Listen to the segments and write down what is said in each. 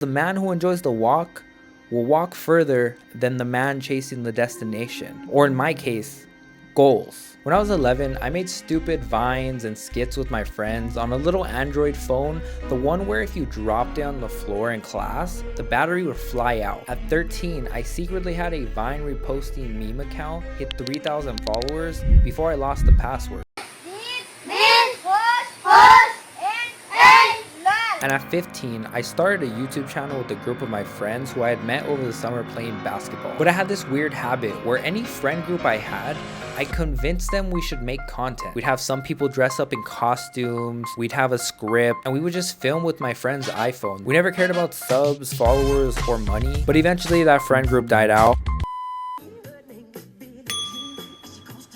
The man who enjoys the walk will walk further than the man chasing the destination, or in my case, goals. When I was 11, I made stupid vines and skits with my friends on a little Android phone, the one where if you dropped it on the floor in class, the battery would fly out. At 13, I secretly had a Vine reposting meme account hit 3,000 followers before I lost the password. And at 15, I started a YouTube channel with a group of my friends who I had met over the summer playing basketball. But I had this weird habit where any friend group I had, I convinced them we should make content. We'd have some people dress up in costumes, we'd have a script, and we would just film with my friend's iPhone. We never cared about subs, followers, or money, but eventually that friend group died out.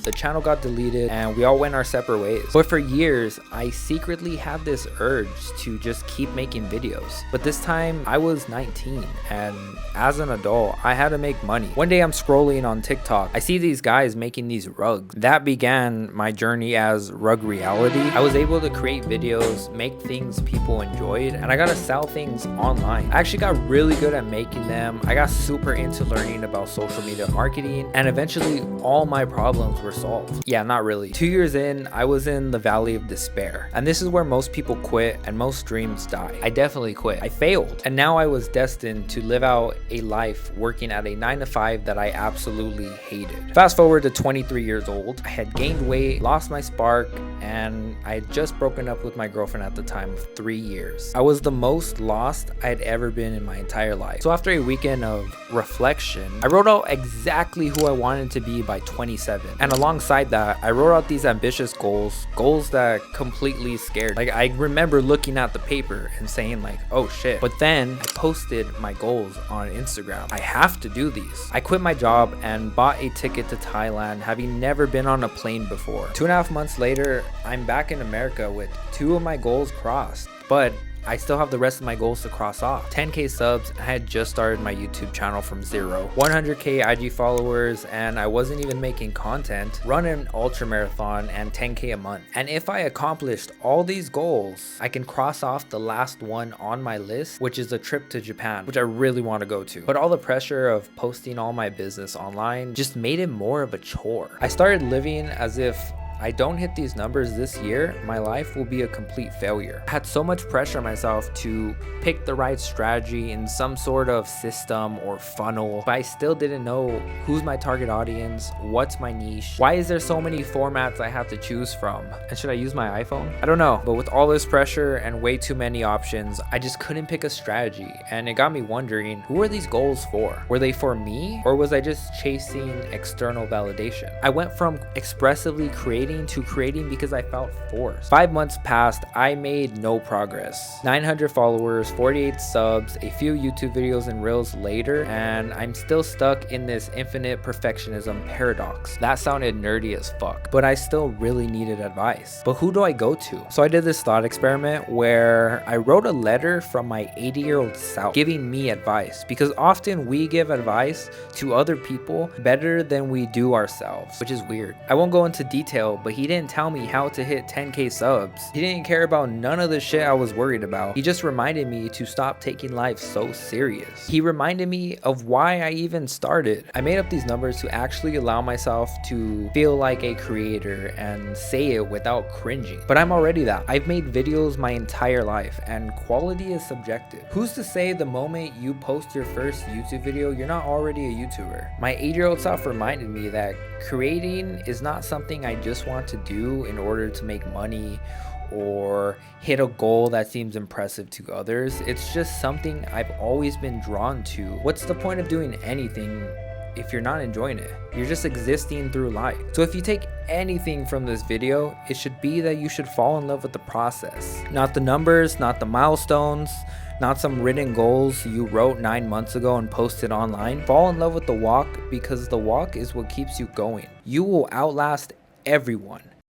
The channel got deleted and we all went our separate ways. But for years, I secretly had this urge to just keep making videos. But this time I was 19 and as an adult, I had to make money. One day I'm scrolling on TikTok. I see these guys making these rugs. That began my journey as Rug Reality. I was able to create videos, make things people enjoyed, and I got to sell things online. I actually got really good at making them. I got super into learning about social media marketing, and eventually all my problems were solved. Yeah, not really. 2 years in, I was in the valley of despair, and this is where most people quit and most dreams die. I definitely quit. I failed, and now I was destined to live out a life working at a 9-to-5 that I absolutely hated. Fast forward to 23 years old, I had gained weight, lost my spark, and I had just broken up with my girlfriend at the time of 3 years. I was the most lost I had ever been in my entire life. So after a weekend of reflection, I wrote out exactly who I wanted to be by 27. And alongside that, I wrote out these ambitious goals that completely scared. Like, I remember looking at the paper and saying like, oh shit. But then I posted my goals on Instagram. I have to do these. I quit my job and bought a ticket to Thailand, having never been on a plane before. 2.5 months later, I'm back in America with 2 of my goals crossed. But I still have the rest of my goals to cross off. 10K subs, I had just started my YouTube channel from 0. 100K IG followers, and I wasn't even making content. Run an ultra marathon and 10K a month. And if I accomplished all these goals, I can cross off the last one on my list, which is a trip to Japan, which I really want to go to. But all the pressure of posting all my business online just made it more of a chore. I started living as if I don't hit these numbers this year, my life will be a complete failure. I had so much pressure on myself to pick the right strategy in some sort of system or funnel, but I still didn't know who's my target audience, what's my niche, why is there so many formats I have to choose from, and should I use my iPhone? I don't know, but with all this pressure and way too many options, I just couldn't pick a strategy, and it got me wondering, who are these goals for? Were they for me, or was I just chasing external validation? I went from expressively creating to creating because I felt forced. 5 months passed, I made no progress. 900 followers, 48 subs, a few YouTube videos and reels later, and I'm still stuck in this infinite perfectionism paradox. That sounded nerdy as fuck, but I still really needed advice. But who do I go to? So I did this thought experiment where I wrote a letter from my 80-year-old self giving me advice, because often we give advice to other people better than we do ourselves, which is weird. I won't go into detail, but he didn't tell me how to hit 10K subs. He didn't care about none of the shit I was worried about. He just reminded me to stop taking life so serious. He reminded me of why I even started. I made up these numbers to actually allow myself to feel like a creator and say it without cringing. But I'm already that. I've made videos my entire life, and quality is subjective. Who's to say the moment you post your first YouTube video, you're not already a YouTuber? My 8-year-old self reminded me that creating is not something I just want to do in order to make money or hit a goal that seems impressive to others. It's just something I've always been drawn to. What's the point of doing anything if you're not enjoying it? You're just existing through life. So if you take anything from this video, it should be that you should fall in love with the process. Not the numbers, not the milestones, not some written goals you wrote 9 months ago and posted online. Fall in love with the walk, because the walk is what keeps you going. You will outlast everyone.